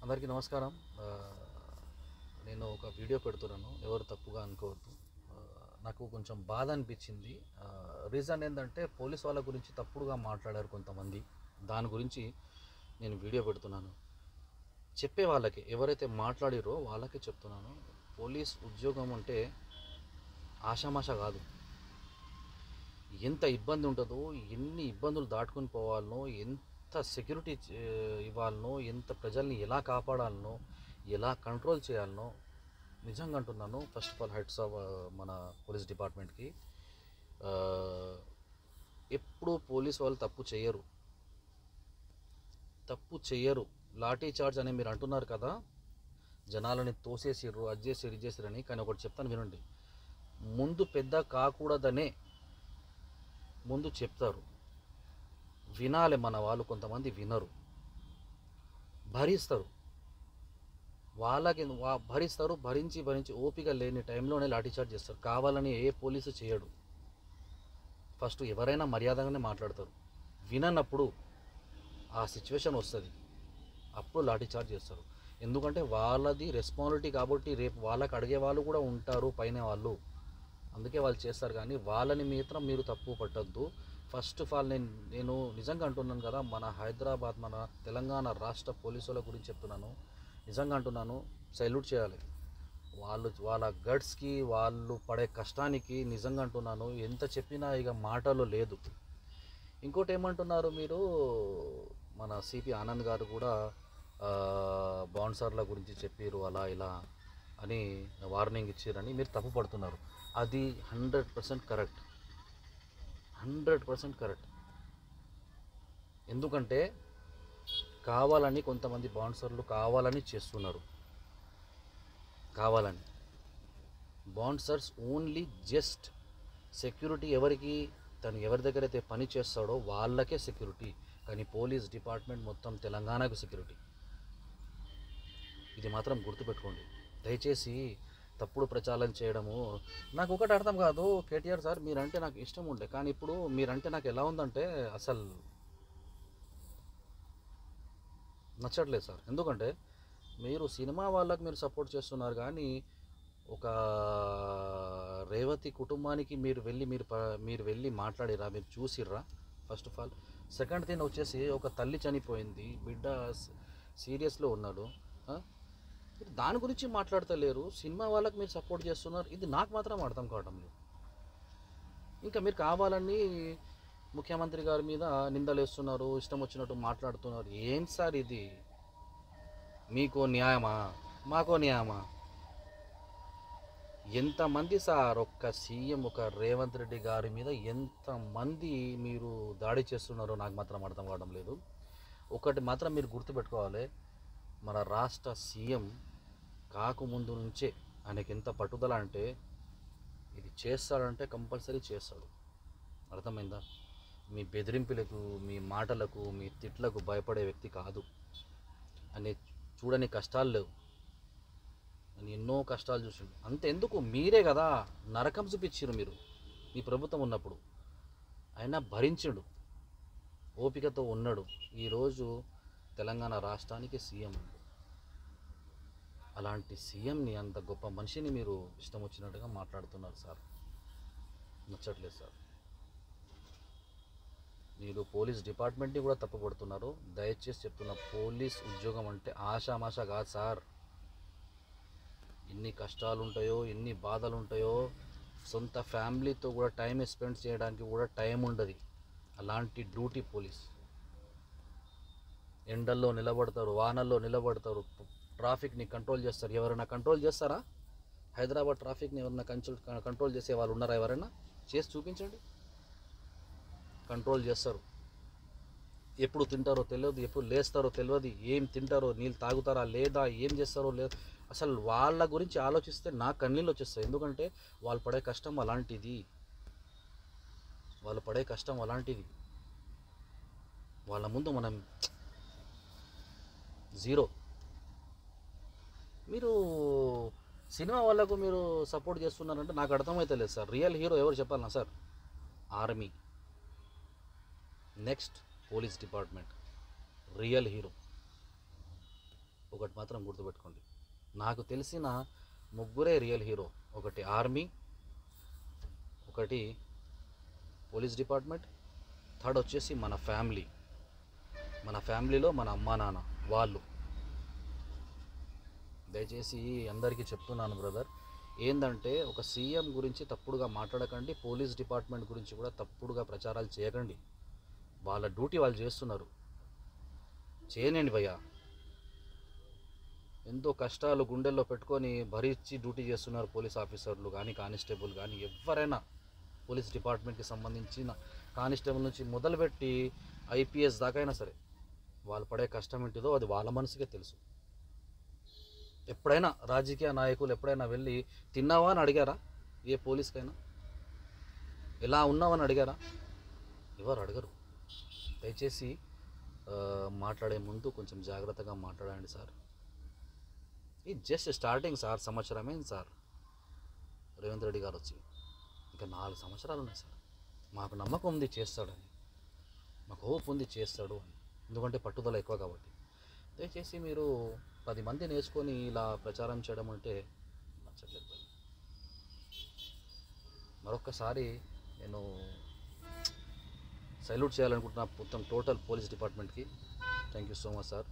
అందరికీ నమస్కారం. నేను ఒక వీడియో పెడుతున్నాను, ఎవరు తప్పుగా అనుకోవద్దు. నాకు కొంచెం బాధ అనిపించింది. రీజన్ ఏంటంటే పోలీస్ వాళ్ళ గురించి తప్పుడుగా మాట్లాడారు కొంతమంది. దాని గురించి నేను వీడియో పెడుతున్నాను. చెప్పే వాళ్ళకి, ఎవరైతే మాట్లాడిరో వాళ్ళకే చెప్తున్నాను, పోలీస్ ఉద్యోగం అంటే ఆషామాష కాదు. ఎంత ఇబ్బంది ఉంటుందో, ఎన్ని ఇబ్బందులు దాటుకొని పోవాలనో, ఎంత సెక్యూరిటీ ఇవ్వాలనో, ఎంత ప్రజల్ని ఎలా కాపాడాలనో, ఎలా కంట్రోల్ చేయాలనో నిజంగా అంటున్నాను. First of all heads of మన పోలీస్ డిపార్ట్మెంట్కి. ఎప్పుడు పోలీస్ వాళ్ళు తప్పు చేయరు. లాఠీ చార్జ్ అని మీరు అంటున్నారు కదా, జనాలని తోసేసిర్రు, అది చేసిర్రు, ఇది చేసిర్రు. కానీ ఒకటి చెప్తాను వినండి. ముందు పెద్ద కాకూడదనే ముందు చెప్తారు. వినాలి మన వాళ్ళు. కొంతమంది వినరు, భరిస్తారు. వాళ్ళకి భరిస్తారు. భరించి ఓపిక లేని టైంలోనే లాఠీచార్జ్ చేస్తారు. కావాలని ఏ పోలీసు చేయడు. ఫస్ట్ ఎవరైనా మర్యాదగానే మాట్లాడతారు. విననప్పుడు ఆ సిచ్యువేషన్ వస్తుంది, అప్పుడు లాఠీచార్జ్ చేస్తారు. ఎందుకంటే వాళ్ళది రెస్పాన్సిబిలిటీ కాబట్టి రేపు వాళ్ళకి అడిగే వాళ్ళు కూడా ఉంటారు పైన వాళ్ళు, అందుకే వాళ్ళు చేస్తారు. కానీ వాళ్ళని మాత్రం మీరు తప్పు పట్టద్దు. ఫస్ట్ ఆఫ్ ఆల్ నేను నిజంగా అంటున్నాను కదా, మన హైదరాబాద్, మన తెలంగాణ రాష్ట్ర పోలీసుల గురించి చెప్తున్నాను. నిజంగా అంటున్నాను, సల్యూట్ చేయాలి. వాళ్ళ గట్స్కి, వాళ్ళు పడే కష్టానికి నిజంగా అంటున్నాను. ఎంత చెప్పినా ఇక మాటలు లేదు. ఇంకోటి ఏమంటున్నారు మీరు, మన సిపి ఆనంద్ గారు కూడా బౌన్సర్ల గురించి చెప్పారు, అలా ఇలా అని వార్నింగ్ ఇచ్చారని మీరు తప్పు పడుతున్నారు. అది 100% కరెక్ట్. 100% కరెక్ట్. ఎందుకంటే కావాలని కొంతమంది బౌన్సర్లు కావాలని చేస్తున్నారు. కావాలని బౌన్సర్స్ ఓన్లీ జస్ట్ సెక్యూరిటీ. తను ఎవరి దగ్గర అయితే పని చేస్తాడో వాళ్ళకే సెక్యూరిటీ. కానీ పోలీస్ డిపార్ట్మెంట్ మొత్తం తెలంగాణకు సెక్యూరిటీ. ఇది మాత్రం గుర్తుపెట్టుకోండి దయచేసి. తప్పుడు ప్రచారం చేయడము నాకు ఒకటి అర్థం కాదు. కేటీఆర్ సార్, మీరంటే నాకు ఇష్టం ఉండే, కానీ ఇప్పుడు మీరంటే నాకు ఎలా ఉందంటే అసలు నచ్చట్లేదు సార్. ఎందుకంటే మీరు సినిమా వాళ్ళకి మీరు సపోర్ట్ చేస్తున్నారు, కానీ ఒక రేవతి కుటుంబానికి మీరు వెళ్ళి మాట్లాడిరా, మీరు చూసిర్రా? First of all. Second thing వచ్చేసి, ఒక తల్లి చనిపోయింది, బిడ్డ సీరియస్లో ఉన్నాడు. దాని గురించి మాట్లాడతలేరు. సినిమా వాళ్ళకి మీరు సపోర్ట్ చేస్తున్నారు. ఇది నాకు మాత్రం అర్థం కావడం లేదు. ఇంకా మీరు కావాలని ముఖ్యమంత్రి గారి మీద నిందలేస్తున్నారు, ఇష్టం వచ్చినట్టు మాట్లాడుతున్నారు. ఏం సార్ ఇది? మీకో న్యాయమా, మాకో న్యాయమా? ఎంతమంది సార్, ఒక్క సీఎం, ఒక రేవంత్ రెడ్డి గారి మీద ఎంతమంది మీరు దాడి చేస్తున్నారో నాకు మాత్రం అర్థం కావడం లేదు. ఒకటి మాత్రం మీరు గుర్తుపెట్టుకోవాలి, మన రాష్ట్ర సీఎం కాకముందు నుంచే ఆయనకి ఎంత పట్టుదల అంటే, ఇది చేస్తాడంటే కంపల్సరీ చేస్తాడు. అర్థమైందా? మీ బెదిరింపులకు, మీ మాటలకు, మీ తిట్లకు భయపడే వ్యక్తి కాదు. అని చూడని కష్టాలు లేవు. అని ఎన్నో కష్టాలు చూసిండు. అంతెందుకు, మీరే కదా నరకం చూపించారు మీరు మీ ప్రభుత్వం ఉన్నప్పుడు. అయినా భరించిండు, ఓపికతో ఉన్నాడు. ఈరోజు తెలంగాణ రాష్ట్రానికి సీఎం. అలాంటి సీఎంని, అంత గొప్ప మనిషిని మీరు ఇష్టం వచ్చినట్టుగా మాట్లాడుతున్నారు సార్. నచ్చట్లేదు సార్. మీరు పోలీస్ డిపార్ట్మెంట్ని కూడా తప్పుపడుతున్నారు. దయచేసి చెప్తున్న, పోలీస్ ఉద్యోగం అంటే ఆషామాష కాదు సార్. ఎన్ని కష్టాలు ఉంటాయో, ఎన్ని బాధలు ఉంటాయో, సొంత ఫ్యామిలీతో కూడా టైం స్పెండ్ చేయడానికి కూడా టైం ఉండదు. అలాంటి డ్యూటీ పోలీస్. ఎండల్లో నిలబడతారు, వానల్లో నిలబడతారు, ట్రాఫిక్ని కంట్రోల్ చేస్తారు. ఎవరైనా కంట్రోల్ చేస్తారా? హైదరాబాద్ ట్రాఫిక్ని ఎవరైనా కంట్రోల్ చేసే వాళ్ళు ఉన్నారా? ఎవరైనా చేసి చూపించండి. కంట్రోల్ చేస్తారు. ఎప్పుడు తింటారో తెలియదు, ఎప్పుడు లేస్తారో తెలియదు, ఏం తింటారో, నీళ్ళు తాగుతారా లేదా, ఏం చేస్తారో లేదు. అసలు వాళ్ళ గురించి ఆలోచిస్తే నాకు కన్నీళ్ళు వచ్చేస్తాయి. ఎందుకంటే వాళ్ళు పడే కష్టం అలాంటిది. వాళ్ళ ముందు మనం జీరో. మీరు సినిమా వాళ్ళకు మీరు సపోర్ట్ చేస్తున్నారంటే నాకు అర్థమైతే లేదు సార్. రియల్ హీరో ఎవరు చెప్పాలన్నా sir? Army, next police department. Real hero ఒకటి మాత్రం గుర్తుపెట్టుకోండి, నాకు తెలిసిన ముగ్గురే రియల్ హీరో. ఒకటి ఆర్మీ, ఒకటి పోలీస్ డిపార్ట్మెంట్, థర్డ్ వచ్చేసి మన ఫ్యామిలీ. మన ఫ్యామిలీలో మన అమ్మా నాన్న వాళ్ళు. దయచేసి అందరికీ చెప్తున్నాను బ్రదర్, ఏంటంటే ఒక సీఎం గురించి తప్పుడుగా మాట్లాడకండి, పోలీస్ డిపార్ట్మెంట్ గురించి కూడా తప్పుడుగా ప్రచారాలు చేయకండి. వాళ్ళ డ్యూటీ వాళ్ళు చేస్తున్నారు, చేయనండి భయ్యా. ఎంతో కష్టాలు గుండెల్లో పెట్టుకొని భరించి డ్యూటీ చేస్తున్నారు పోలీస్ ఆఫీసర్లు కానీ, కానిస్టేబుల్ కానీ, ఎవరైనా పోలీస్ డిపార్ట్మెంట్కి సంబంధించిన కానిస్టేబుల్ నుంచి మొదలుపెట్టి ఐపీఎస్ దాకా అయినా సరే వాళ్ళు పడే కష్టం ఏంటిదో అది వాళ్ళ మనసుకే తెలుసు. ఎప్పుడైనా రాజకీయ నాయకులు ఎప్పుడైనా వెళ్ళి తిన్నావా అని అడిగారా? ఏ పోలీస్కైనా ఎలా ఉన్నావని అడిగారా? ఎవరు అడగరు. దయచేసి మాట్లాడే ముందు కొంచెం జాగ్రత్తగా మాట్లాడండి సార్. ఇది జస్ట్ స్టార్టింగ్ సార్, సంవత్సరమే సార్ రేవంత్ రెడ్డి గారు వచ్చి, ఇంకా 4 సంవత్సరాలు ఉన్నాయి సార్. మాకు నమ్మకం ఉంది చేస్తాడని, మాకు హోప్ ఉంది చేస్తాడు అని, ఎందుకంటే పట్టుదల ఎక్కువ కాబట్టి. దయచేసి మీరు 10 మంది నేర్చుకొని ఇలా ప్రచారం చేయడం అంటే నచ్చట్లేదు. మరొక్కసారి నేను సల్యూట్ చేయాలనుకుంటున్నా మొత్తం టోటల్ పోలీస్ డిపార్ట్మెంట్కి. Thank you so much sir.